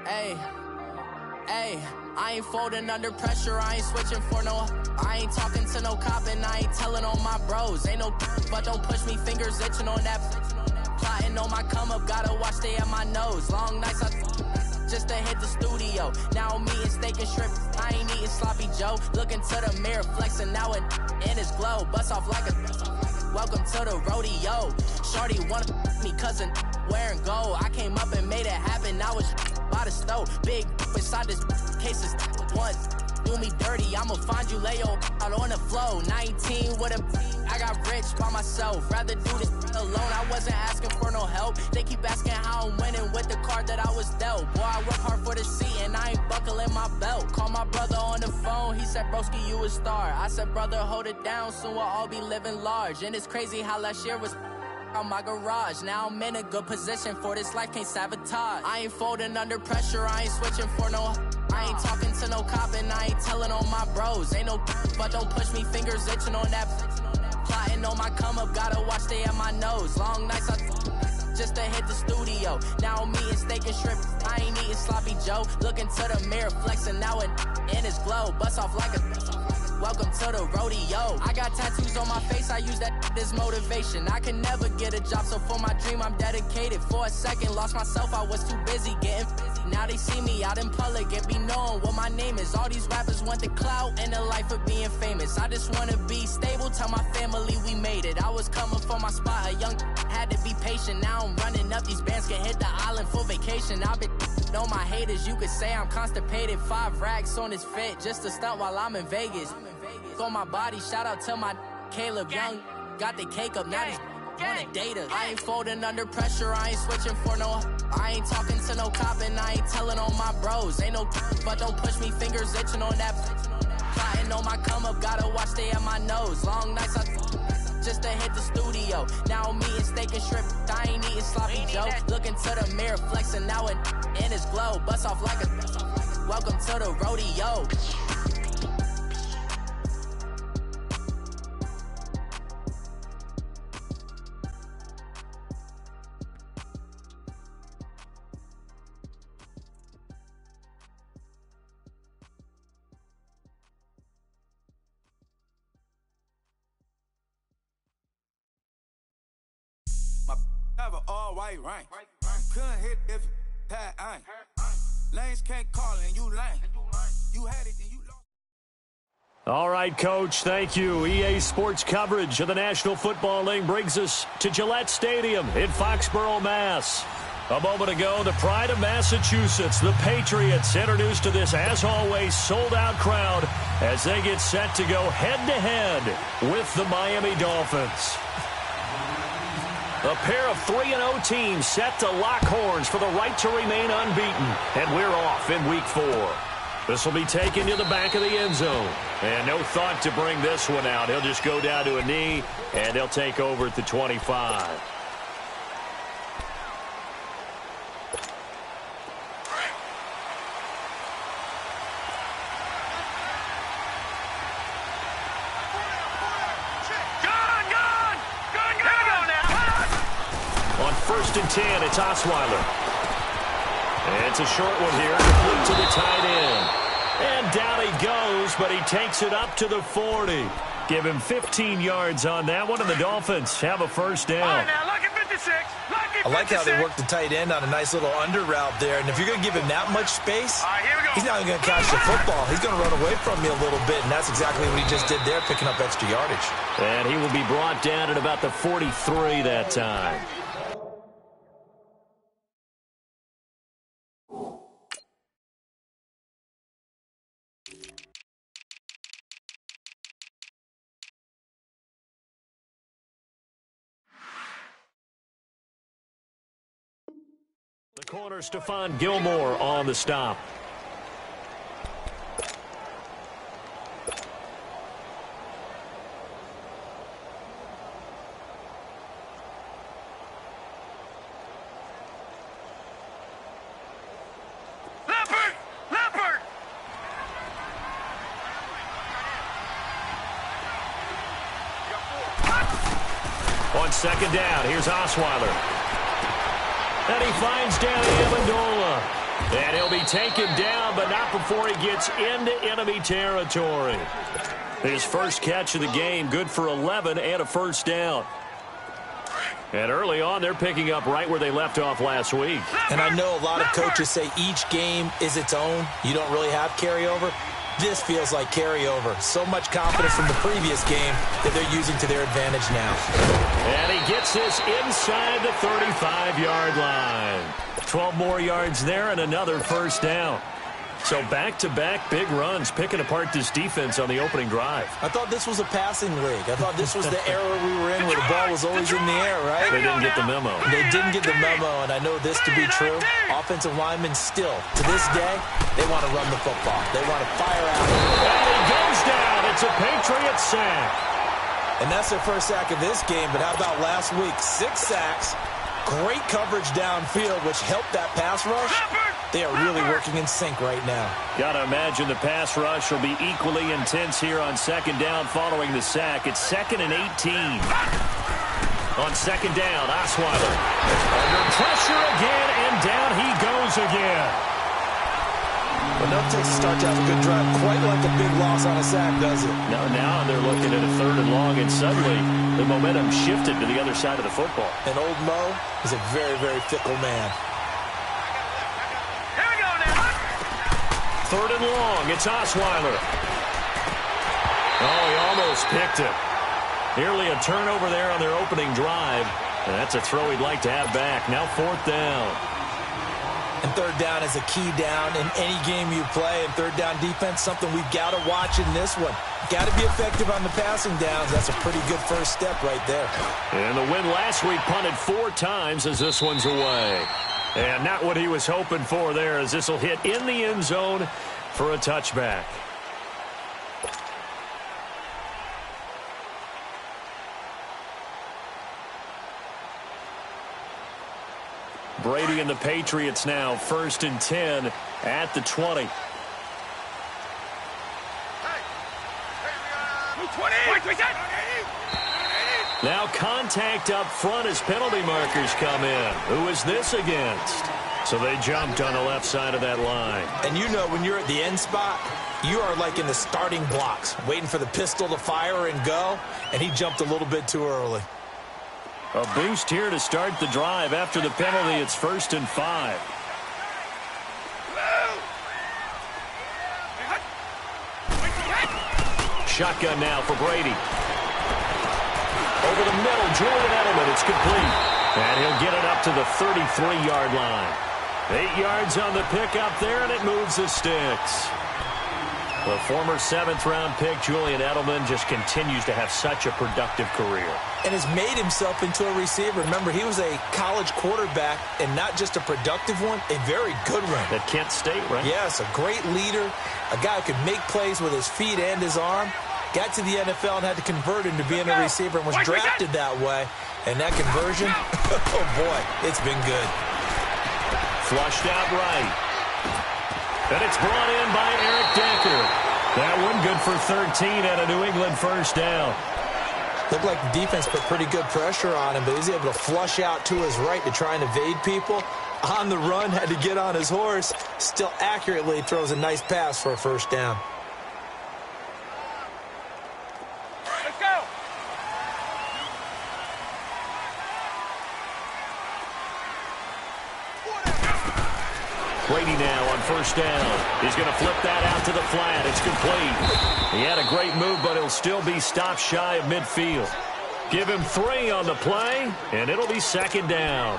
Hey, hey, I ain't folding under pressure, I ain't switching for no. I ain't talking to no cop and I ain't telling on my bros. Ain't no but don't push me, fingers itching on that. Plotting on my come up, gotta watch stay at my nose. Long nights just to hit the studio. Now I'm eating steak and shrimp, I ain't eating sloppy Joe. Looking to the mirror, flexing now it in his glow. Bust off like a welcome to the rodeo. Shorty wanna me cousin wearing gold. I came up and made it happen, now it's by the stove. Big inside this cases once do me dirty, I'ma find you lay your out on the floor. 19 with a I got rich by myself, rather do this alone. I wasn't asking for no help, they keep asking how I'm winning with the card that I was dealt. Boy, I work hard for the seat and I ain't buckling my belt. Call my brother on the phone, he said, broski, you a star. I said, brother, hold it down, soon we'll all be living large. And it's crazy how last year was on my garage. Now I'm in a good position for this life, can't sabotage. I ain't folding under pressure, I ain't switching for no. I ain't talking to no cop and I ain't telling on my bros. Ain't no but don't push me, fingers itching on that. Plotting on my come up, gotta watch stay at my nose. Long nights just to hit the studio. Now I'm eating steak and shrimp, I ain't eating sloppy Joe. Looking to the mirror, flexing now it in his glow. Bust off like a welcome to the rodeo. I got tattoos on my face, I use that as motivation. I can never get a job, so for my dream I'm dedicated. For a second, lost myself, I was too busy getting busy. Now they see me out in public and be knowing what my name is. All these rappers want the clout and the life of being famous. I just wanna be stable, tell my family we made it. I was coming for my spot, a young had to be patient. Now I'm running up, these bands can hit the island for vacation. I've been on my haters, you could say I'm constipated. 5 racks on his fit, just to stunt while I'm in Vegas. On my body, shout out to my Caleb Young. Got the cake up, now these wanna date us. I ain't folding under pressure, I ain't switching for no. I ain't talking to no cop and I ain't telling on my bros. Ain't no but don't push me, fingers itching on that. Plotting on my come up, gotta watch stay at my nose. Long nights just to hit the studio. Now I'm eating steak and shrimp, I ain't eating sloppy Joe. Looking to the mirror, flexing now it in his glow. Bust off like a welcome to the rodeo. Never all white rank. Couldn't hit if it had ain't. Lanes can't call it and you lame. You had it and you lost. All right, Coach, thank you. EA Sports coverage of the National Football League brings us to Gillette Stadium in Foxborough, Mass. A moment ago, the pride of Massachusetts, the Patriots, introduced to this, as always, sold-out crowd as they get set to go head-to-head with the Miami Dolphins. A pair of 3-0 teams set to lock horns for the right to remain unbeaten. And we're off in Week 4. This will be taken to the back of the end zone. And no thought to bring this one out. He'll just go down to a knee, and they'll take over at the 25. First and 10, it's Osweiler. And it's a short one here, complete to the tight end. And down he goes, but he takes it up to the 40. Give him 15 yards on that one, and the Dolphins have a first down. All right, now, lucky 56. I like how they work the tight end on a nice little under route there. And if you're going to give him that much space, he's not even going to catch the football. He's going to run away from you a little bit, and that's exactly what he just did there, picking up extra yardage. And he will be brought down at about the 43 that time. The corner, Stephon Gilmore on the stop. Leopard! On second down, here's Osweiler. And he finds Danny Amendola. And he'll be taken down, but not before he gets into enemy territory. His first catch of the game, good for 11 and a first down. And early on, they're picking up right where they left off last week. And I know a lot of coaches say each game is its own. You don't really have carryover. This feels like carryover. So much confidence from the previous game that they're using to their advantage now. And he gets this inside the 35-yard line. 12 more yards there and another first down. So back-to-back big runs, picking apart this defense on the opening drive. I thought this was a passing league. I thought this was the era we were in where the ball was always in the air, right? They didn't get the memo. They didn't get the memo, and I know this to be true. Offensive linemen still, to this day, they want to run the football. They want to fire out. And he goes down. It's a Patriot sack. And that's their first sack of this game, but how about last week? 6 sacks, great coverage downfield, which helped that pass rush. They are really working in sync right now. Got to imagine the pass rush will be equally intense here on second down following the sack. It's 2nd and 18. On second down, Osweiler under pressure again, and down he goes again. Well, no takes to start to have a good drive. Quite like a big loss on a sack, does it? Now they're looking at a 3rd and long, and suddenly the momentum shifted to the other side of the football. And old Mo is a very, very fickle man. 3rd and long, it's Osweiler. Oh, he almost picked it. Nearly a turnover there on their opening drive. And that's a throw he'd like to have back. Now 4th down. And 3rd down is a key down in any game you play. And 3rd down defense, something we've got to watch in this one. Got to be effective on the passing downs. That's a pretty good first step right there. And the win last week, punted 4 times as this one's away. And not what he was hoping for there, as this will hit in the end zone for a touchback. Brady and the Patriots now 1st and 10 at the 20. Now contact up front as penalty markers come in. Who is this against? So they jumped on the left side of that line. And you know when you're at the end spot, you are like in the starting blocks, waiting for the pistol to fire and go, and he jumped a little bit too early. A boost here to start the drive. After the penalty, it's 1st and 5. Shotgun now for Brady. Over the middle, Julian Edelman, it's complete. And he'll get it up to the 33-yard line. 8 yards on the pickup there, and it moves the sticks. The former 7th-round pick, Julian Edelman, just continues to have such a productive career. And has made himself into a receiver. Remember, he was a college quarterback, and not just a productive one, a very good one. At Kent State, right? Yes, a great leader, a guy who could make plays with his feet and his arm. Got to the NFL and had to convert into being a receiver and was drafted that way. And that conversion, oh boy, it's been good. Flushed out right. And it's brought in by Eric Decker. That one good for 13 and a New England first down. Looked like the defense put pretty good pressure on him, but he's able to flush out to his right to try and evade people. On the run, had to get on his horse. Still accurately throws a nice pass for a first down. Brady now on first down. He's going to flip that out to the flat. It's complete. He had a great move, but he'll still be stopped shy of midfield. Give him 3 on the play, and it'll be 2nd down.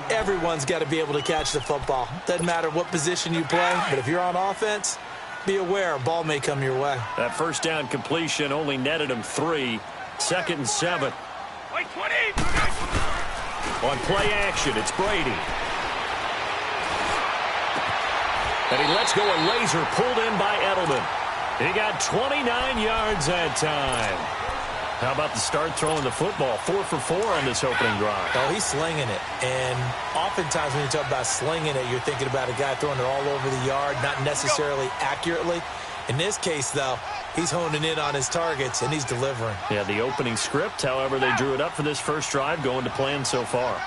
Everyone's got to be able to catch the football. Doesn't matter what position you play, but if you're on offense, be aware a ball may come your way. That first down completion only netted him 3. 2nd and 7. On play action, it's Brady. And he lets go a laser pulled in by Edelman. He got 29 yards that time. How about the start throwing the football? 4 for 4 on this opening drive. Oh, he's slinging it. And oftentimes when you talk about slinging it, you're thinking about a guy throwing it all over the yard, not necessarily accurately. In this case, though, he's honing in on his targets, and he's delivering. Yeah, the opening script, however, they drew it up for this first drive, going to plan so far.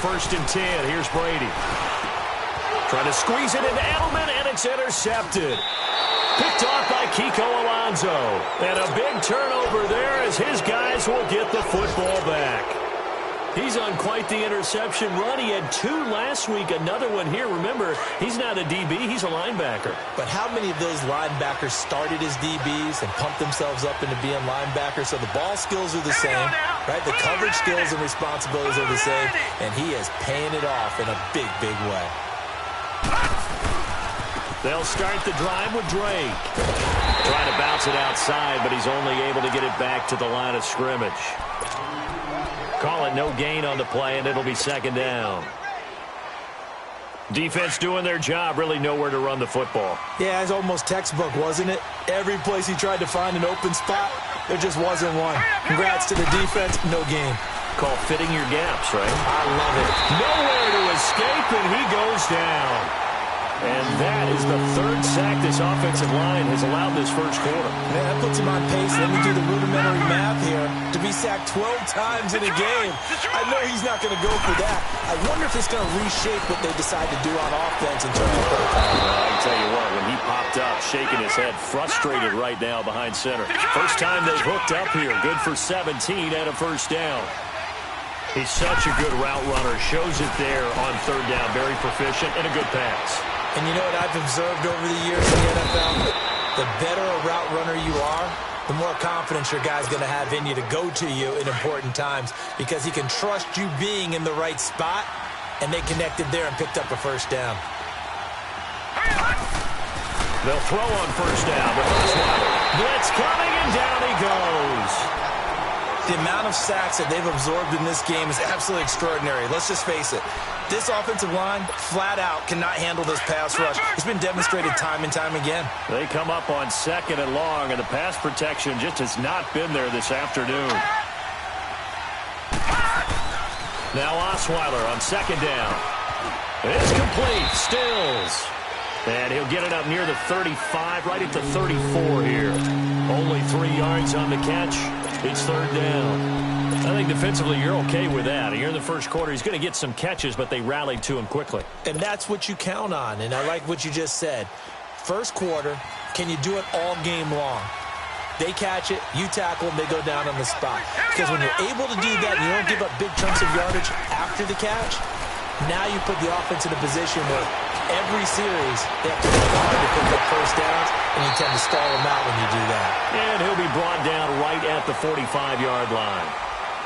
1st and 10. Here's Brady. Trying to squeeze it into Edelman, and it's intercepted. Picked off by Kiko Alonso. And a big turnover there as his guys will get the football back. He's on quite the interception run. He had 2 last week, another one here. Remember, he's not a DB, he's a linebacker. But how many of those linebackers started as DBs and pumped themselves up into being linebackers? So the ball skills are the same, right? The coverage skills and responsibilities are the same, and he is paying it off in a big, big way. They'll start the drive with Drake. Trying to bounce it outside, but he's only able to get it back to the line of scrimmage. Call it no gain on the play, and it'll be 2nd down. Defense doing their job, really nowhere to run the football. Yeah, it's almost textbook, wasn't it? Every place he tried to find an open spot, there just wasn't one. Congrats to the defense, no gain. Call fitting your gaps, right? I love it. Nowhere to escape, and he goes down. And that is the 3rd sack this offensive line has allowed this first quarter. Man, that puts him on pace. Let me do the rudimentary math here. To be sacked 12 times in a game, I know he's not going to go for that. I wonder if it's going to reshape what they decide to do on offense in terms of play calling. Well, I can tell you what, when he popped up, shaking his head, frustrated right now behind center. First time they've hooked up here. Good for 17 and a 1st down. He's such a good route runner. Shows it there on 3rd down. Very proficient and a good pass. And you know what I've observed over the years in the NFL? The better a route runner you are, the more confidence your guy's going to have in you to go to you in important times because he can trust you being in the right spot, and they connected there and picked up a 1st down. They'll throw on 1st down, but blitz coming, and down he goes. The amount of sacks that they've absorbed in this game is absolutely extraordinary. Let's just face it. This offensive line, flat out, cannot handle this pass rush. It's been demonstrated time and time again. They come up on 2nd and long, and the pass protection just has not been there this afternoon. Now Osweiler on 2nd down. It's complete. Stills. And he'll get it up near the 35, right at the 34 here. Only 3 yards on the catch. It's 3rd down. I think defensively you're okay with that. Here in the first quarter, he's going to get some catches, but they rallied to him quickly. And that's what you count on, and I like what you just said. First quarter, can you do it all game long? They catch it, you tackle them, they go down on the spot. Because when you're able to do that, you don't give up big chunks of yardage after the catch, now you put the offense in a position where every series they have to work hard to pick up 1st downs, and you tend to stall them out when you do that. And he'll be brought down right at the 45-yard line.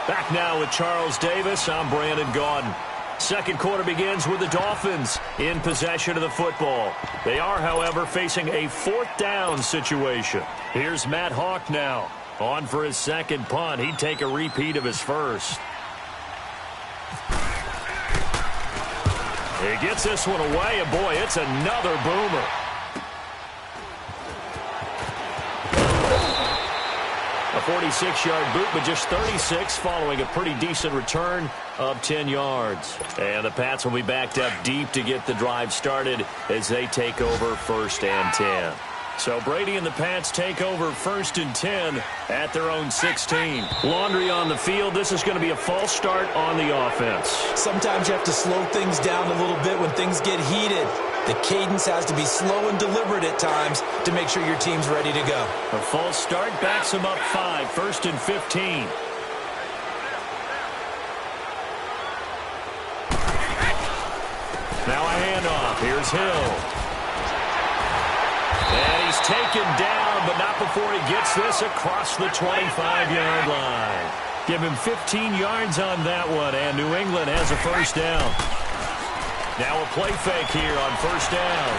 Back now with Charles Davis, I'm Brandon Gaudin. Second quarter begins with the Dolphins in possession of the football. They are, however, facing a 4th down situation. Here's Matt Hawk now. On for his 2nd punt. He'd take a repeat of his 1st. He gets this one away, and boy, it's another boomer. A 46-yard boot, but just 36 following a pretty decent return of 10 yards. And the Pats will be backed up deep to get the drive started as they take over 1st and 10. So Brady and the Pats take over 1st and 10 at their own 16. Laundry on the field. This is going to be a false start on the offense. Sometimes you have to slow things down a little bit when things get heated. The cadence has to be slow and deliberate at times to make sure your team's ready to go. A false start backs him up 5, 1st and 15. Now a handoff. Here's Hill. And he's taken down, but not before he gets this across the 25-yard line. Give him 15 yards on that one, and New England has a 1st down. Now a play fake here on 1st down.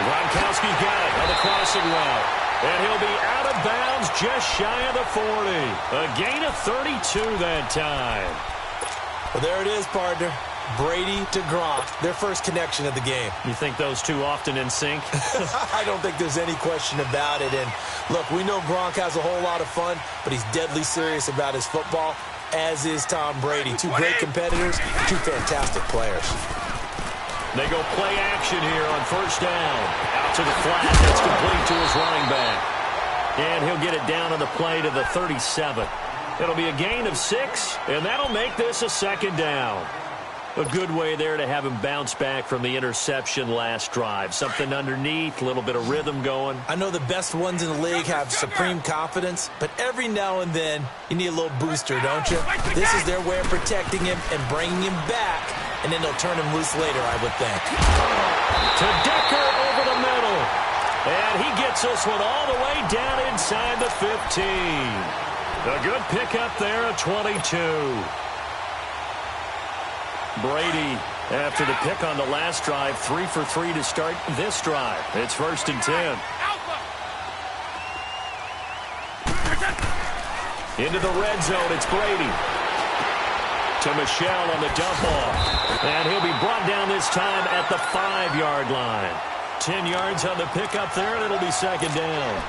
Gronkowski's got it on the crossing route. And he'll be out of bounds just shy of the 40. A gain of 32 that time. Well, there it is, partner. Brady to Gronk, their first connection of the game. You think those two often in sync? I don't think there's any question about it. And look, we know Gronk has a whole lot of fun, but he's deadly serious about his football, as is Tom Brady. Two great competitors, two fantastic players. They go play action here on 1st down. Out to the flat. That's complete to his running back. And he'll get it down on the play to the 37. It'll be a gain of 6, and that'll make this a second down. A good way there to have him bounce back from the interception last drive. Something underneath, a little bit of rhythm going. I know the best ones in the league have supreme confidence, but every now and then you need a little booster, don't you? This is their way of protecting him and bringing him back, and then they'll turn him loose later, I would think. To Decker over the middle. And he gets this one all the way down inside the 15. A good pickup there at 22. Brady, after the pick on the last drive, 3 for 3 to start this drive. It's 1st and 10. Into the red zone, it's Brady. To Michelle on the dump off. And he'll be brought down this time at the 5-yard line. 10 yards on the pickup there, and it'll be second down.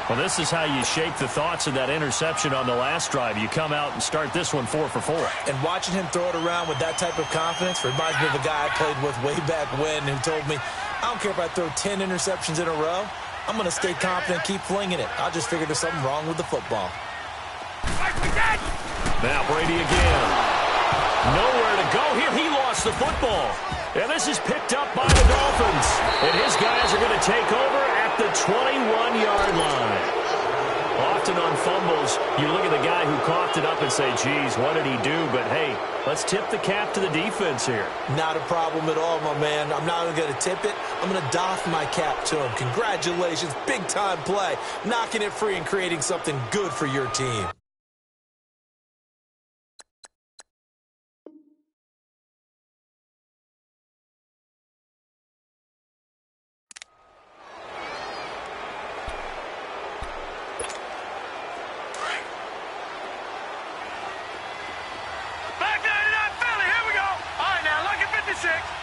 Well, this is how you shake the thoughts of that interception on the last drive. You come out and start this one 4 for 4. And watching him throw it around with that type of confidence reminds me of a guy I played with way back when who told me, I don't care if I throw 10 interceptions in a row. I'm going to stay confident, keep flinging it. I just figured there's something wrong with the football. Now Brady again. Nowhere to go here. He lost the football. And this is picked up by the Dolphins. And his guys are going to take over at the 21-yard line. Often on fumbles, you look at the guy who coughed it up and say, geez, what did he do? But, hey, let's tip the cap to the defense here. Not a problem at all, my man. I'm not even going to tip it. I'm going to doff my cap to him. Congratulations. Big-time play. Knocking it free and creating something good for your team.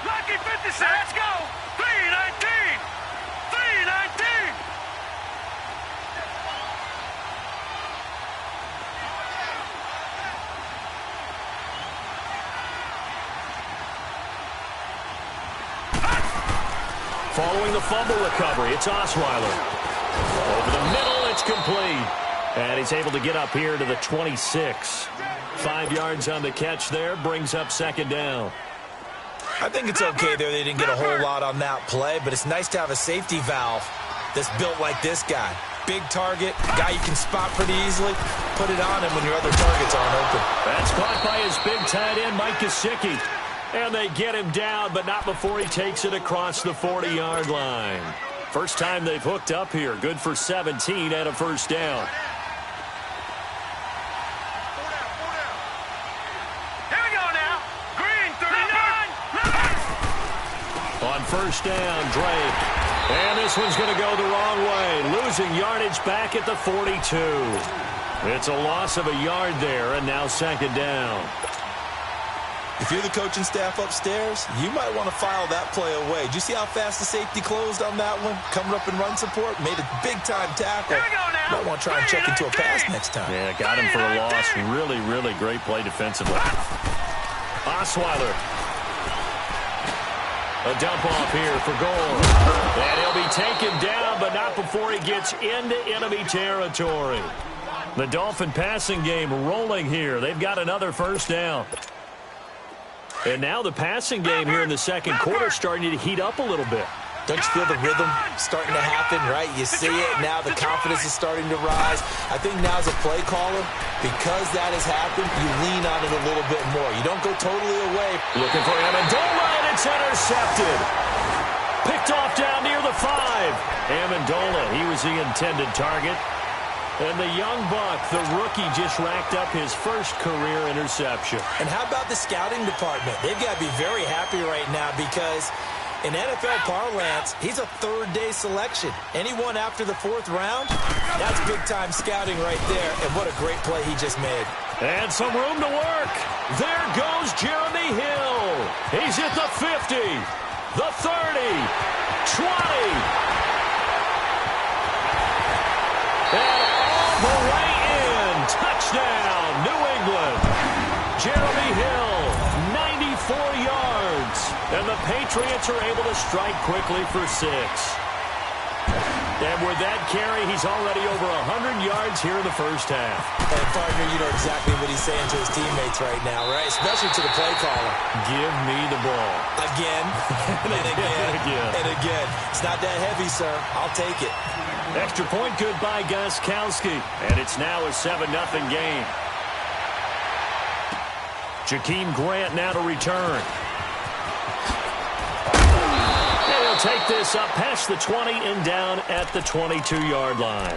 Lucky 56. Let's go. 319. 319. Following the fumble recovery, it's Osweiler. Over the middle, it's complete. And he's able to get up here to the 26. 5 yards on the catch there, brings up second down. I think it's okay there. They didn't get a whole lot on that play, but it's nice to have a safety valve that's built like this guy. Big target, guy you can spot pretty easily. Put it on him when your other targets aren't open. That's caught by his big tight end, Mike Gesicki. And they get him down, but not before he takes it across the 40-yard line. First time they've hooked up here. Good for 17 and a first down. On first down, Drake. And this one's going to go the wrong way. Losing yardage back at the 42. It's a loss of a yard there, and now second down. If you're the coaching staff upstairs, you might want to file that play away. Did you see how fast the safety closed on that one? Coming up in run support, made a big-time tackle. Might want to try and check into a pass next time. Yeah, got him for a loss. Really, really great play defensively. Osweiler. A dump off here for goal. And he'll be taken down, but not before he gets into enemy territory. The Dolphin passing game rolling here. They've got another first down. And now the passing game here in the second quarter starting to heat up a little bit. Don't you feel the rhythm starting to happen, right? You see it now. The confidence is starting to rise. I think now as a play caller, because that has happened, you lean on it a little bit more. You don't go totally away. Looking for Amendola, and it's intercepted. Picked off down near the 5. Amendola, he was the intended target. And the young buck, the rookie, just racked up his first career interception. And how about the scouting department? They've got to be very happy right now because in NFL parlance, he's a third-day selection. Anyone after the 4th round, that's big-time scouting right there. And what a great play he just made. And some room to work. There goes Jeremy Hill. He's at the 50, the 30, 20. And all the way in. Touchdown, New England. Jeremy Hill, 94 yards. And the Patriots are able to strike quickly for 6. And with that carry, he's already over 100 yards here in the first half. And, partner, you know exactly what he's saying to his teammates right now, right? Especially to the play caller. Give me the ball. Again, and again, and again. It's not that heavy, sir. I'll take it. Extra point good by Gostkowski. And it's now a 7-0 game. Jakeem Grant now to return. They'll take this up past the 20 and down at the 22-yard line.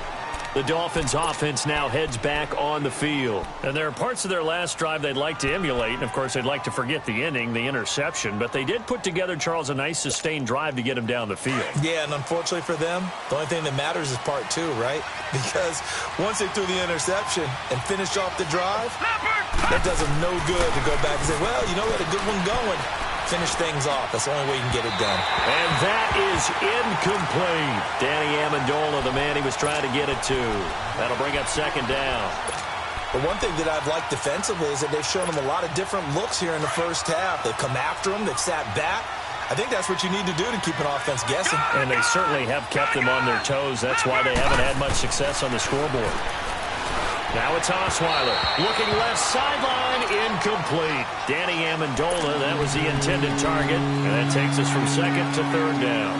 The Dolphins' offense now heads back on the field. And there are parts of their last drive they'd like to emulate. And, of course, they'd like to forget the ending, the interception. But they did put together, Charles, a nice sustained drive to get him down the field. Yeah, and unfortunately for them, the only thing that matters is part 2, right? Because once they threw the interception and finished off the drive, that does them no good to go back and say, well, you know, we had a good one going. Finish things off. That's the only way you can get it done. And that is incomplete. Danny Amendola, the man he was trying to get it to. That'll bring up second down. But one thing that I've liked defensively is that they've shown him a lot of different looks here in the first half. They've come after him. They've sat back. I think that's what you need to do to keep an offense guessing. And they certainly have kept them on their toes. That's why they haven't had much success on the scoreboard. Now it's Osweiler. Looking left sideline, incomplete. Danny Amendola, that was the intended target. And that takes us from second to third down.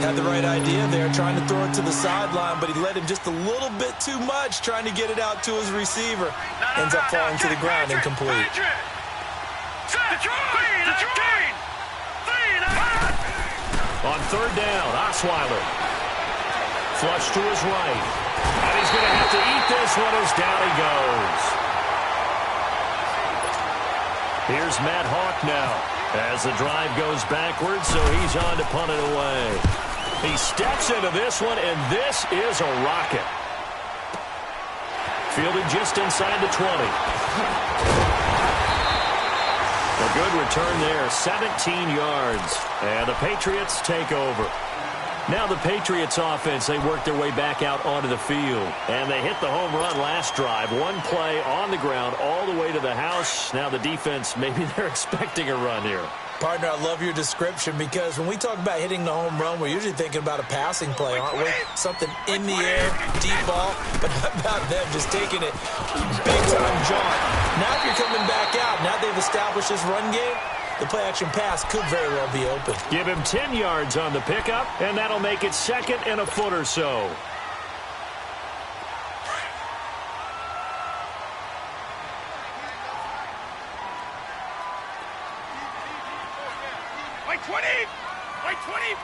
Had the right idea there, trying to throw it to the sideline, but he let him just a little bit too much, trying to get it out to his receiver. Ends up falling to the ground, incomplete. On third down, Osweiler. Flush to his right. And he's going to have to eat this one as down he goes. Here's Matt Hawk now as the drive goes backwards, so he's on to punt it away. He steps into this one, and this is a rocket. Fielded just inside the 20. A good return there, 17 yards. And the Patriots take over. Now the Patriots offense, they work their way back out onto the field. And they hit the home run last drive. One play on the ground all the way to the house. Now the defense, maybe they're expecting a run here. Partner, I love your description because when we talk about hitting the home run, we're usually thinking about a passing play, aren't we? Something in the air, deep ball. But how about them just taking it big-time jaunt? Now if you're coming back out, now they've established this run game, the play-action pass could very well be open. Give him 10 yards on the pickup, and that'll make it second and a foot or so. White 20! White 20!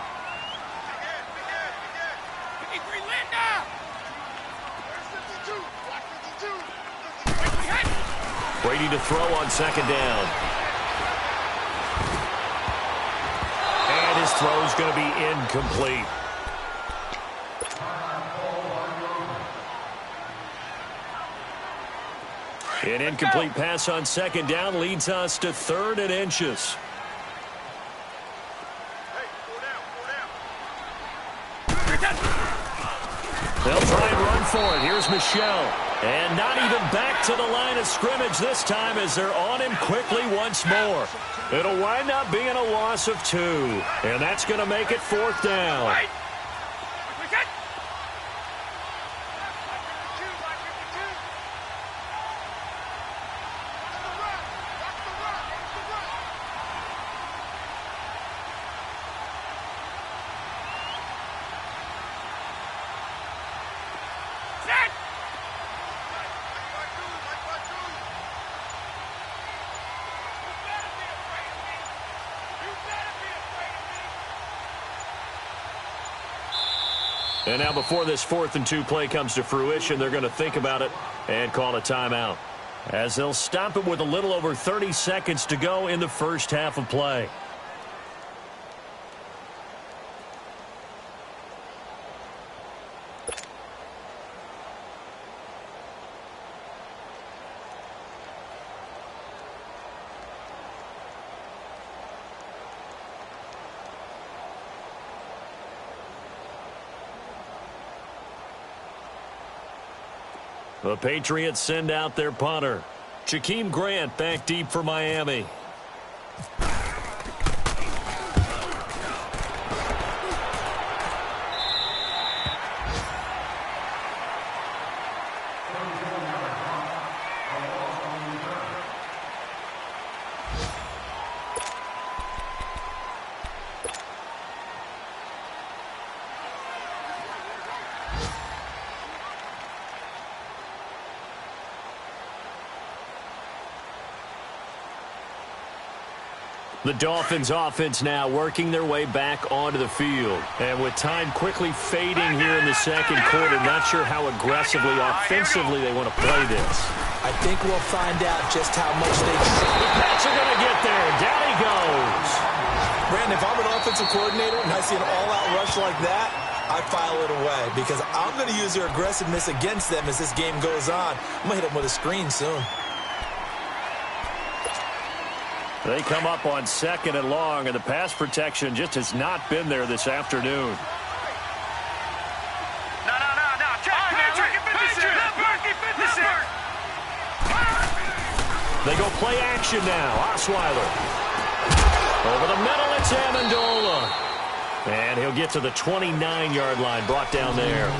53, Linda! 52! 52! Waiting to throw on second down. And his throw's going to be incomplete. An incomplete pass on second down leads us to 3rd and inches. They'll try and run for it. Here's Michelle. And not even back to the line of scrimmage this time as they're on him quickly once more. It'll wind up being a loss of 2. And that's going to make it 4th down. And now before this 4th and 2 play comes to fruition, they're going to think about it and call a timeout, as they'll stop it with a little over 30 seconds to go in the first half of play. The Patriots send out their punter. Jakeem Grant back deep for Miami. The Dolphins offense now working their way back onto the field. And with time quickly fading here in the second quarter, not sure how aggressively, offensively they want to play this. I think we'll find out just how much they can. The Pats are going to get there. Down he goes. Brandon, if I'm an offensive coordinator and I see an all-out rush like that, I file it away because I'm going to use their aggressiveness against them as this game goes on. I'm going to hit them with a screen soon. They come up on 2nd and long, and the pass protection just has not been there this afternoon. No. They go play action now. Osweiler. Over the middle, it's Amendola. And he'll get to the 29-yard line, brought down there.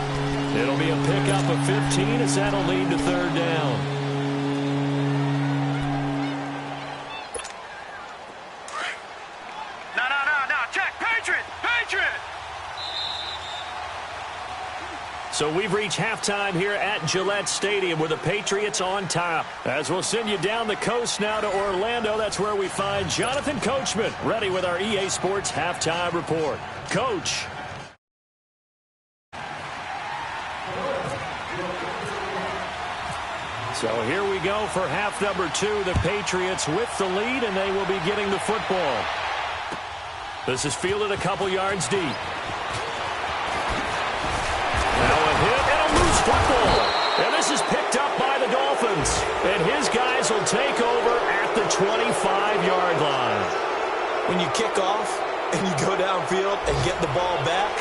It'll be a pickup of 15 as that'll lead to 3rd down. So we've reached halftime here at Gillette Stadium with the Patriots on top. As we'll send you down the coast now to Orlando, that's where we find Jonathan Coachman ready with our EA Sports Halftime Report. Coach. So here we go for half number 2. The Patriots with the lead, and they will be getting the football. This is fielded a couple yards deep. Football. And this is picked up by the Dolphins. And his guys will take over at the 25-yard line. When you kick off and you go downfield and get the ball back,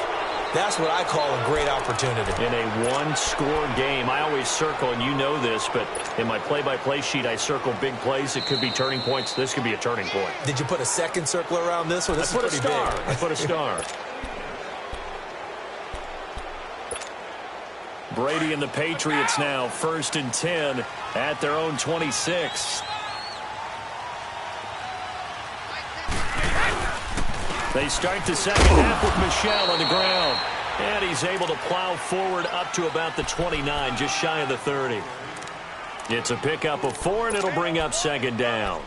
that's what I call a great opportunity. In a one-score game, I always circle, and you know this, but in my play-by-play sheet, I circle big plays. It could be turning points. This could be a turning point. Did you put a second circle around this one? This is pretty big. I put a star. Brady and the Patriots now 1st and 10 at their own 26. They start the second half with Michel on the ground. And he's able to plow forward up to about the 29, just shy of the 30. It's a pickup of 4, and it'll bring up 2nd down.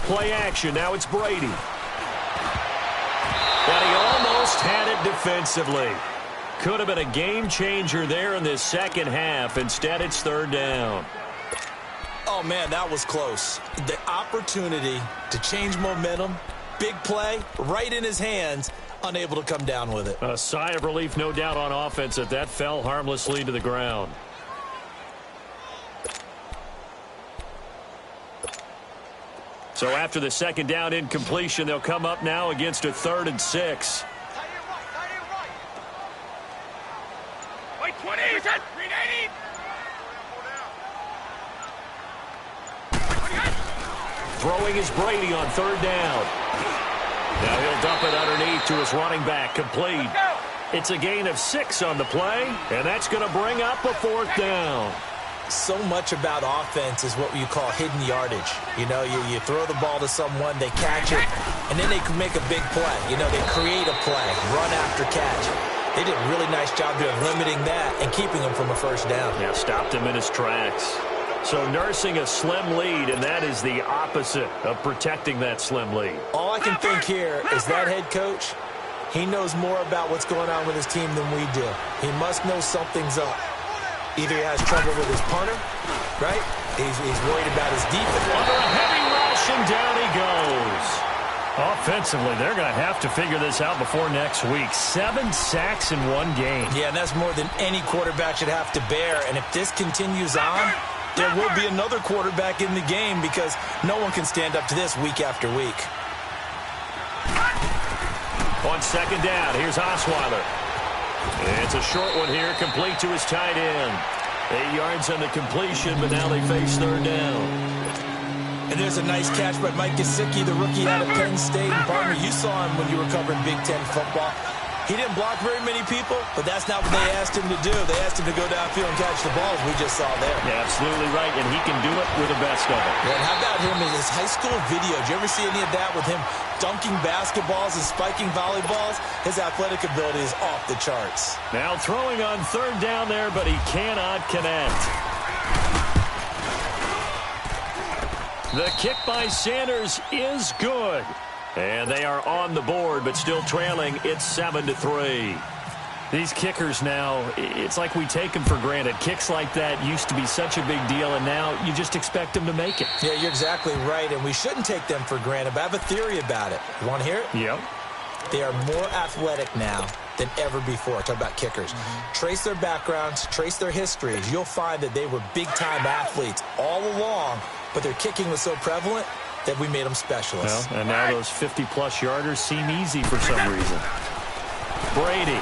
Play action. Now it's Brady. But he almost had it defensively. Could have been a game changer there in this second half. Instead, it's 3rd down. Oh, man, that was close. The opportunity to change momentum, big play, right in his hands, unable to come down with it. A sigh of relief, no doubt, on offense that fell harmlessly to the ground. So after the 2nd down incompletion, they'll come up now against a 3rd and 6. Wait, 20. 380. Throwing is Brady on 3rd down. Now he'll dump it underneath to his running back, complete. It's a gain of 6 on the play, and that's going to bring up a 4th down. So much about offense is what you call hidden yardage. You know, you throw the ball to someone, they catch it, and then they can make a big play. You know, they create a play, run after catch. They did a really nice job of limiting that and keeping him from a 1st down. Yeah, stopped him in his tracks. So nursing a slim lead, and that is the opposite of protecting that slim lead. All I can think here is that head coach, he knows more about what's going on with his team than we do. He must know something's up. Either he has trouble with his punter, right? He's worried about his defense. Under a heavy rush, and down he goes. Offensively, they're going to have to figure this out before next week. 7 sacks in one game. Yeah, and that's more than any quarterback should have to bear. And if this continues on, there will be another quarterback in the game because no one can stand up to this week after week. On 2nd down, here's Osweiler. It's a short one here, complete to his tight end. 8 yards on the completion, but now they face 3rd down. And there's a nice catch by Mike Gesicki, the rookie out of Penn State. And partner, you saw him when you were covering Big Ten football. He didn't block very many people, but that's not what they asked him to do. They asked him to go downfield and catch the balls we just saw there. Yeah, absolutely right, and he can do it with the best of it. Yeah, and how about him in his high school video? Did you ever see any of that with him dunking basketballs and spiking volleyballs? His athletic ability is off the charts. Now throwing on third down there, but he cannot connect. The kick by Sanders is good. And they are on the board, but still trailing. It's 7-3. These kickers now, it's like we take them for granted. Kicks like that used to be such a big deal, and now you just expect them to make it. Yeah, you're exactly right, and we shouldn't take them for granted, but I have a theory about it. You want to hear it? Yep. They are more athletic now than ever before. Talk about kickers. Trace their backgrounds, trace their histories. You'll find that they were big-time athletes all along, but their kicking was so prevalent that we made them specialists. Well, and now those 50-plus yarders seem easy for some reason. Brady.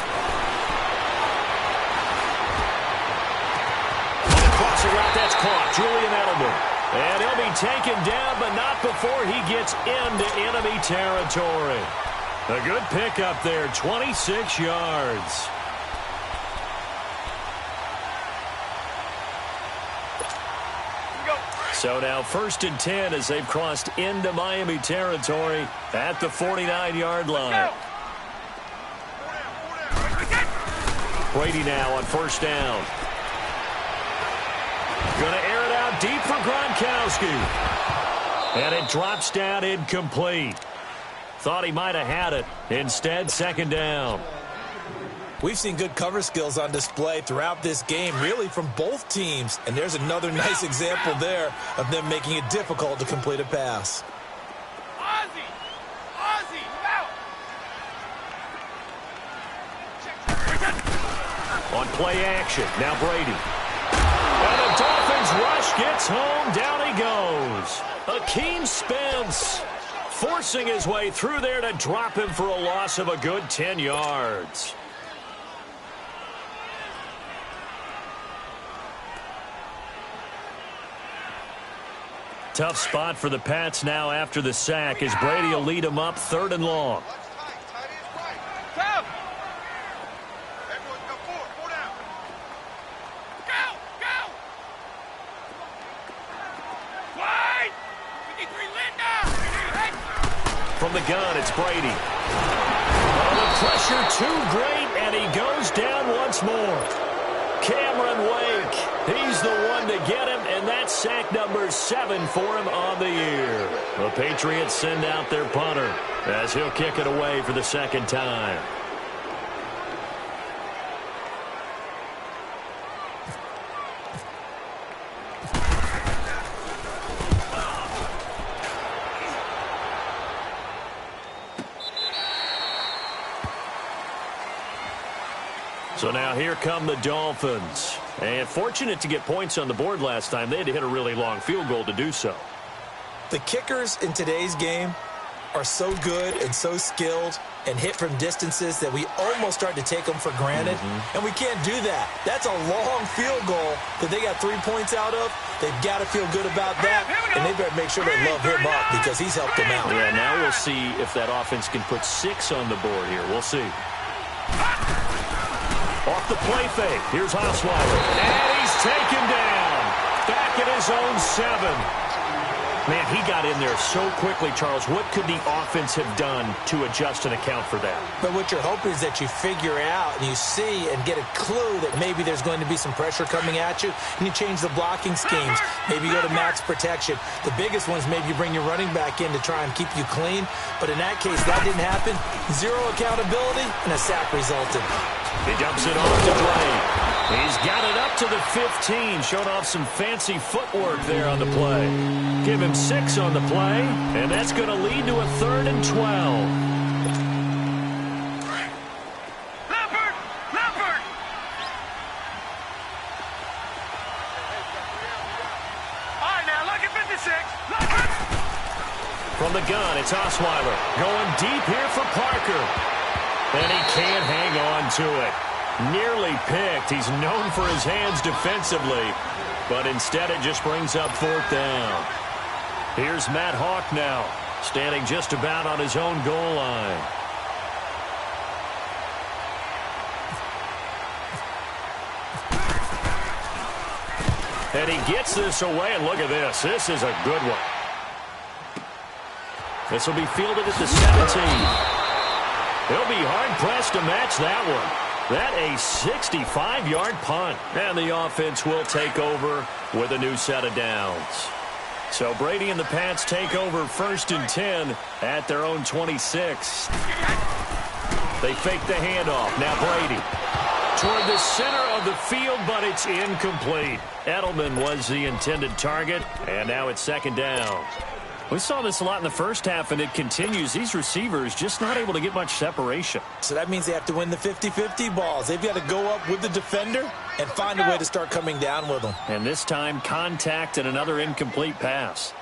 On the crossing route, that's caught. Julian Edelman. And he'll be taken down, but not before he gets into enemy territory. A good pickup there, 26 yards. So now 1st and 10 as they've crossed into Miami territory at the 49-yard line. Brady now on 1st down. Going to air it out deep for Gronkowski. And it drops down incomplete. Thought he might have had it. Instead, 2nd down. We've seen good cover skills on display throughout this game, really from both teams. And there's another nice example there of them making it difficult to complete a pass. Ozzie! Ozzie! Out! On play action, now Brady. And the Dolphins rush gets home. Down he goes. Akeem Spence forcing his way through there to drop him for a loss of a good 10 yards. Tough spot for the Pats now after the sack as Brady will lead them up 3rd and long. From the gun, it's Brady. Oh, the pressure too great, and he goes down once more. Cameron Wake, he's the one to get him, and that's sack number 7 for him on the year. The Patriots send out their punter as he'll kick it away for the 2nd time. So now here come the Dolphins. And fortunate to get points on the board last time. They had to hit a really long field goal to do so. The kickers in today's game are so good and so skilled and hit from distances that we almost start to take them for granted. And we can't do that. That's a long field goal that they got 3 points out of. They've got to feel good about that, and they better make sure they love him up because he's helped them out. Yeah, now we'll see if that offense can put 6 on the board here. We'll see. Off the play fake. Here's Osweiler. And he's taken down. Back at his own 7. Man, he got in there so quickly, Charles. What could the offense have done to adjust and account for that? But what you're hoping is that you figure out and you see and get a clue that maybe there's going to be some pressure coming at you, and you change the blocking schemes. Maybe you go to max protection. The biggest one is maybe you bring your running back in to try and keep you clean. But in that case, that didn't happen. 0 accountability, and a sack resulted. He dumps it off to Blake. He's got it up to the 15. Showed off some fancy footwork there on the play. Give him 6 on the play, and that's going to lead to a 3rd and 12. Leopard! Leopard! All right, now, look at 56. Leopard! From the gun, it's Osweiler. Going deep here for Parker. And he can't hang on to it. Nearly picked. He's known for his hands defensively, but instead it just brings up 4th down. Here's Matt Hawk now, standing just about on his own goal line. And he gets this away, and look at this. This is a good one. This will be fielded at the 17. He'll be hard-pressed to match that one. That a 65-yard punt. And the offense will take over with a new set of downs. So Brady and the Pats take over 1st and 10 at their own 26. They fake the handoff. Now Brady toward the center of the field, but it's incomplete. Edelman was the intended target, and now it's 2nd down. We saw this a lot in the first half, and it continues. These receivers just not able to get much separation. So that means they have to win the 50-50 balls. They've got to go up with the defender and find a way to start coming down with them. And this time, contact and another incomplete pass.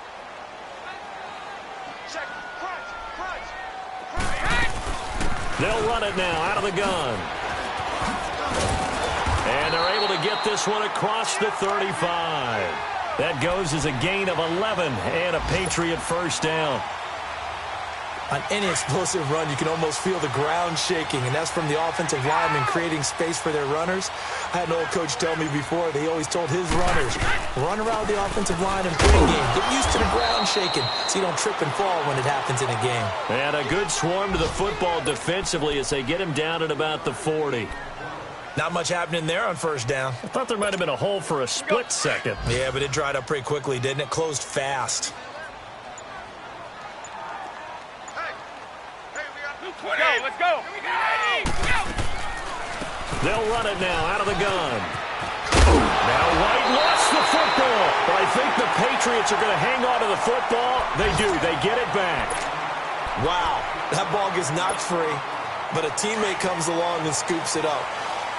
They'll run it now out of the gun. And they're able to get this one across the 35. That goes as a gain of 11 and a Patriot 1st down. On any explosive run, you can almost feel the ground shaking, and that's from the offensive linemen creating space for their runners. I had an old coach tell me before that he always told his runners, run around the offensive line and play game. Get used to the ground shaking so you don't trip and fall when it happens in a game. And a good swarm to the football defensively as they get him down at about the 40. Not much happening there on 1st down. I thought there might have been a hole for a split second. Yeah, but it dried up pretty quickly, didn't it? Closed fast. Let's go. They'll run it now out of the gun. Now White lost the football. But I think the Patriots are going to hang on to the football. They do. They get it back. Wow. That ball gets knocked free, but a teammate comes along and scoops it up.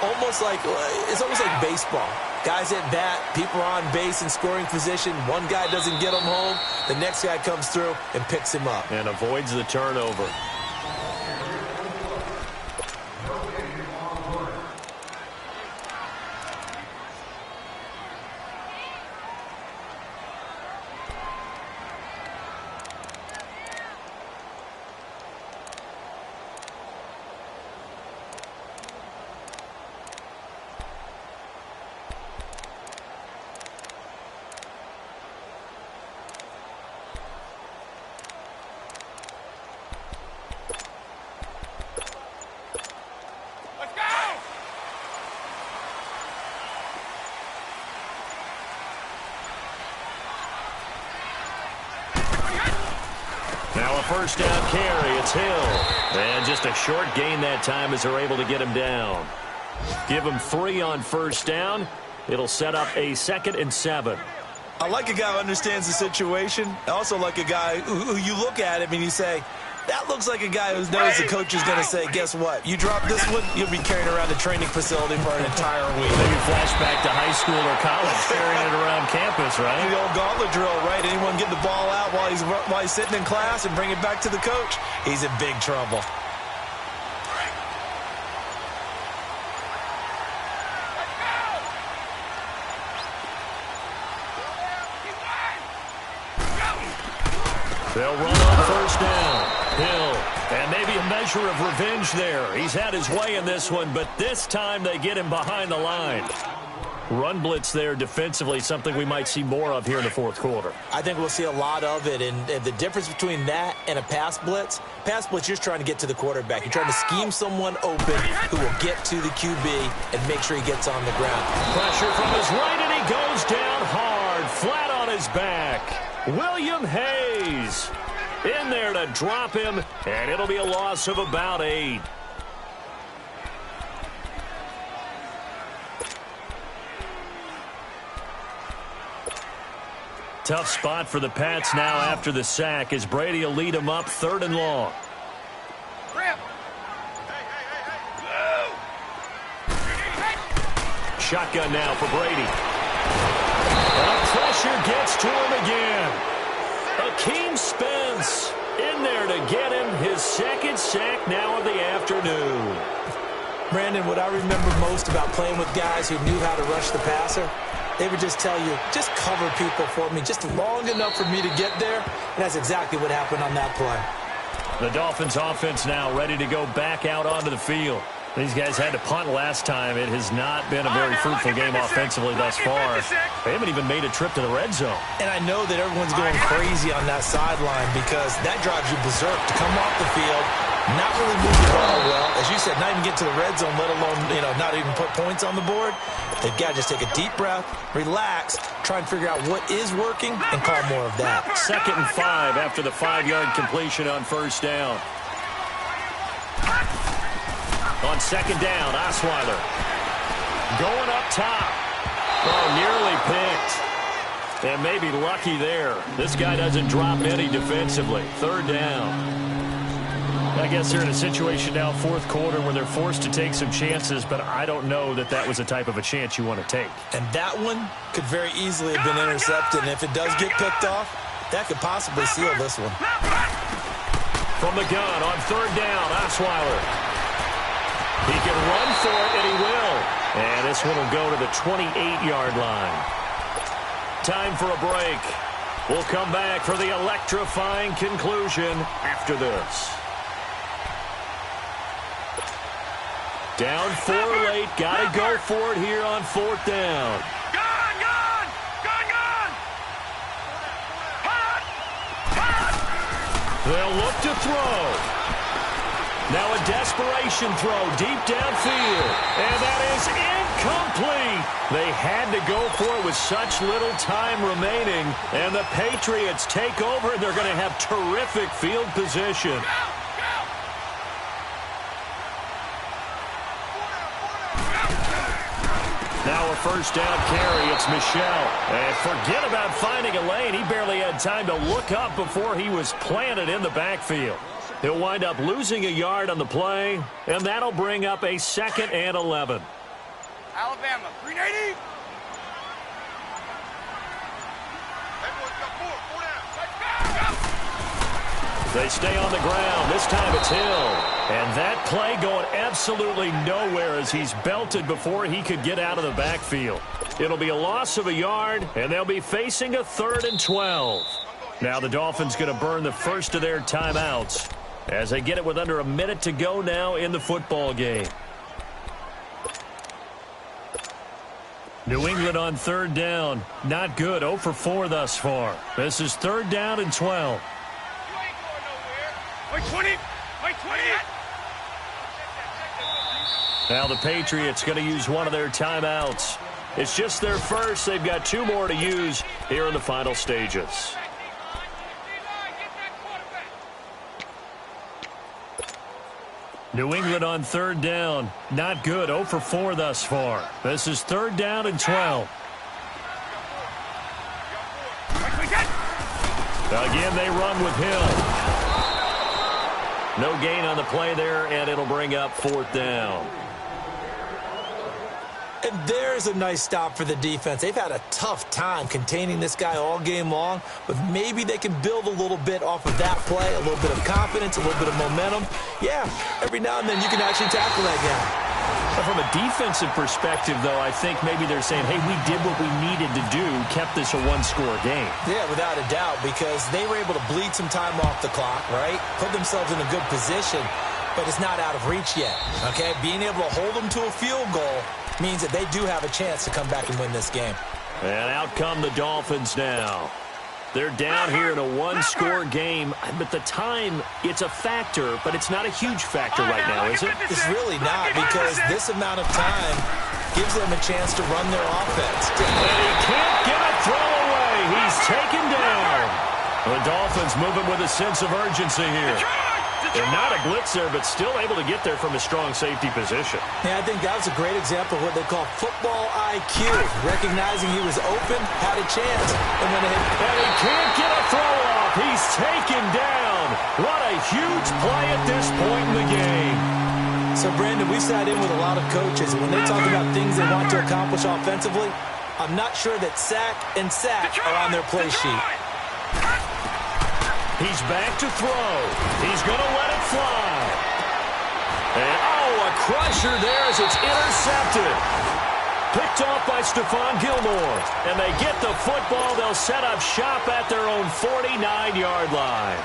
It's almost like baseball. Guys at bat, people are on base in scoring position. One guy doesn't get him home. The next guy comes through and picks him up. And avoids the turnover. Now a 1st down carry. It's Hill. And just a short gain that time as they're able to get him down. Give him 3 on 1st down. It'll set up a 2nd and 7. I like a guy who understands the situation. I also like a guy who you look at him and you say, that looks like a guy who knows the coach is going to say, guess what? You drop this one, you'll be carrying around the training facility for an entire week. Maybe flashback to high school or college, carrying it around campus, right? The old gauntlet drill, right? Anyone get the ball out while he's sitting in class and bring it back to the coach? He's in big trouble. They'll run on 1st down. Hill. And maybe a measure of revenge there. He's had his way in this one, but this time they get him behind the line. Run blitz there defensively, something we might see more of here in the 4th quarter. I think we'll see a lot of it, and the difference between that and a pass blitz, you're just trying to get to the quarterback. You're trying to scheme someone open who will get to the QB and make sure he gets on the ground. Pressure from his right, and he goes down hard, flat on his back. William Hayes in there to drop him, and it'll be a loss of about 8. Tough spot for the Pats now after the sack as Brady will lead them up 3rd and long. Shotgun now for Brady. Pressure gets to him again. Akeem Spence in there to get him his 2nd sack now of the afternoon. Brandon, what I remember most about playing with guys who knew how to rush the passer, they would just tell you, just cover people for me, just long enough for me to get there. And that's exactly what happened on that play. The Dolphins offense now ready to go back out onto the field. These guys had to punt last time. It has not been a very fruitful game offensively thus far. They haven't even made a trip to the red zone. And I know that everyone's going crazy on that sideline because that drives you berserk to come off the field, not really move the ball well. As you said, not even get to the red zone, let alone, not even put points on the board. They've got to just take a deep breath, relax, try and figure out what is working, and call more of that. 2nd and 5 after the 5-yard completion on first down. On 2nd down, Osweiler. Going up top. Oh, nearly picked. And maybe lucky there. This guy doesn't drop any defensively. 3rd down. I guess they're in a situation now, 4th quarter, where they're forced to take some chances, but I don't know that that was the type of a chance you want to take. And that one could very easily have been intercepted. And if it does get picked off, that could possibly seal this one. From the gun on 3rd down, Osweiler. He can run for it, and he will. And this one will go to the 28-yard line. Time for a break. We'll come back for the electrifying conclusion after this. Down 4 late. Got to go for it here on 4th down. Gone! They'll look to throw. Now a desperation throw deep downfield. And that is incomplete. They had to go for it with such little time remaining. And the Patriots take over. They're going to have terrific field position. Now a 1st down carry. It's Michel. And forget about finding a lane. He barely had time to look up before he was planted in the backfield. He'll wind up losing a yard on the play, and that'll bring up a 2nd and 11. Alabama, 380. They stay on the ground. This time it's Hill. And that play going absolutely nowhere as he's belted before he could get out of the backfield. It'll be a loss of a yard, and they'll be facing a 3rd and 12. Now the Dolphins going to burn the first of their timeouts as they get it with under a minute to go now in the football game. New England on 3rd down. Not good. 0 for 4 thus far. This is 3rd down and 12. You ain't going nowhere. Wait 20. Now the Patriots going to use one of their timeouts. It's just their first. They've got 2 more to use here in the final stages. New England on 3rd down. Not good. 0 for 4 thus far. This is 3rd down and 12. Again, they run with Hill. No gain on the play there, and it'll bring up 4th down. And there's a nice stop for the defense. They've had a tough time containing this guy all game long, but maybe they can build a little bit off of that play, a little bit of confidence, a little bit of momentum. Yeah, every now and then you can actually tackle that guy. But from a defensive perspective, though, I think maybe they're saying, hey, we did what we needed to do, kept this a 1-score game. Yeah, without a doubt, because they were able to bleed some time off the clock, right? Put themselves in a good position, but it's not out of reach yet, okay? Being able to hold them to a field goal means that they do have a chance to come back and win this game. And out come the Dolphins now. They're down here in a 1-score game. But the time, it's a factor, but it's not a huge factor right now, is it? It's really not, because this amount of time gives them a chance to run their offense. And he can't get a throw away. He's taken down. The Dolphins moving with a sense of urgency here. They're not a blitzer, but still able to get there from a strong safety position. Yeah, I think that was a great example of what they call football IQ. Recognizing he was open, had a chance, and went ahead. And he can't get a throw off. He's taken down. What a huge play at this point in the game. So, Brandon, we sat in with a lot of coaches, and when they talk about things they want to accomplish offensively, I'm not sure that sack and sack are on their play sheet. He's back to throw. He's going to let it fly. And, a crusher there as it's intercepted. Picked off by Stephon Gilmore. And they get the football. They'll set up shop at their own 49-yard line.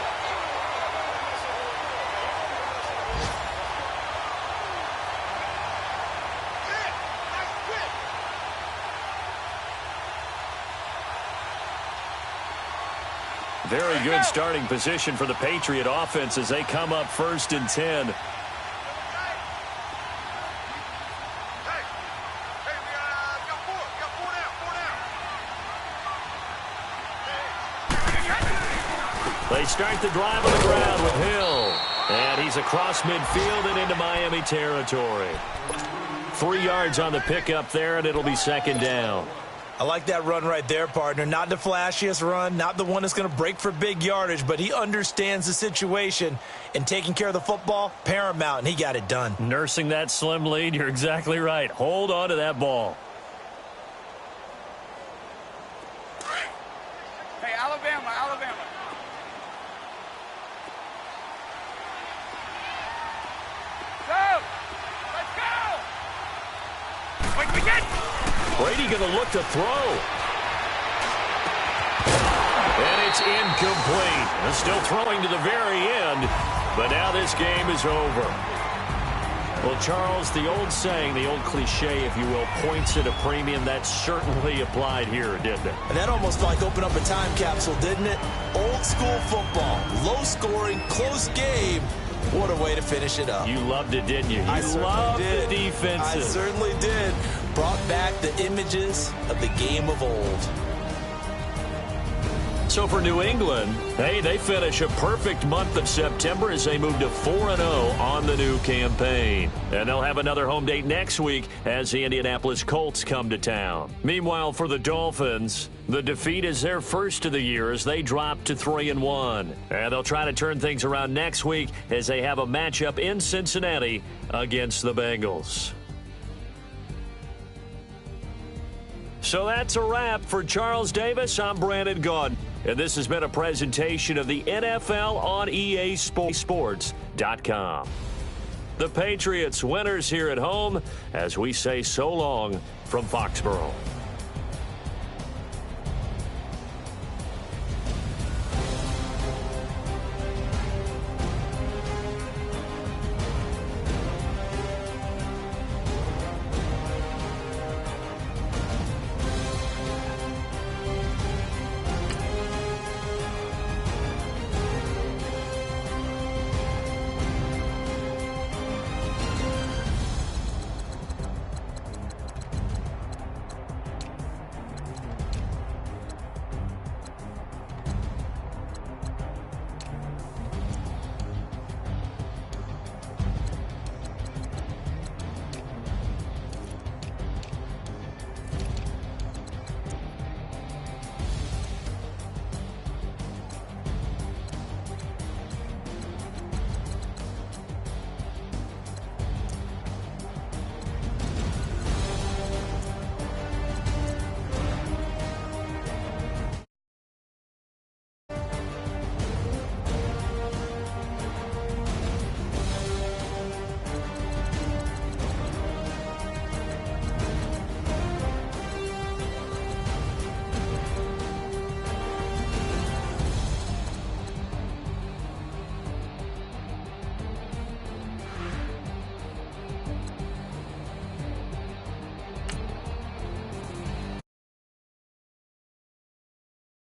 Very good starting position for the Patriot offense as they come up 1st and 10. They start the drive on the ground with Hill. And he's across midfield and into Miami territory. 3 yards on the pickup there, and it'll be 2nd down. I like that run right there, partner. Not the flashiest run, not the one that's going to break for big yardage, but he understands the situation, and taking care of the football, paramount, and he got it done. Nursing that slim lead, you're exactly right. Hold on to that ball. Hey, Alabama, Alabama. Go! Let's go! Wait, we get! Brady going to look to throw. And it's incomplete. They're still throwing to the very end, but now this game is over. Well, Charles, the old saying, the old cliche, if you will, points at a premium, that certainly applied here, didn't it? And that almost like opened up a time capsule, didn't it? Old school football, low scoring, close game. What a way to finish it up. You loved it, didn't you? I loved did. The defenses. I certainly did. Brought back the images of the game of old. So for New England, hey, they finish a perfect month of September as they move to 4-0 on the new campaign. And they'll have another home date next week as the Indianapolis Colts come to town. Meanwhile, for the Dolphins, the defeat is their first of the year as they drop to 3-1. And they'll try to turn things around next week as they have a matchup in Cincinnati against the Bengals. So that's a wrap. For Charles Davis, I'm Brandon Gaudin. And this has been a presentation of the NFL on EASports.com. The Patriots winners here at home as we say so long from Foxborough.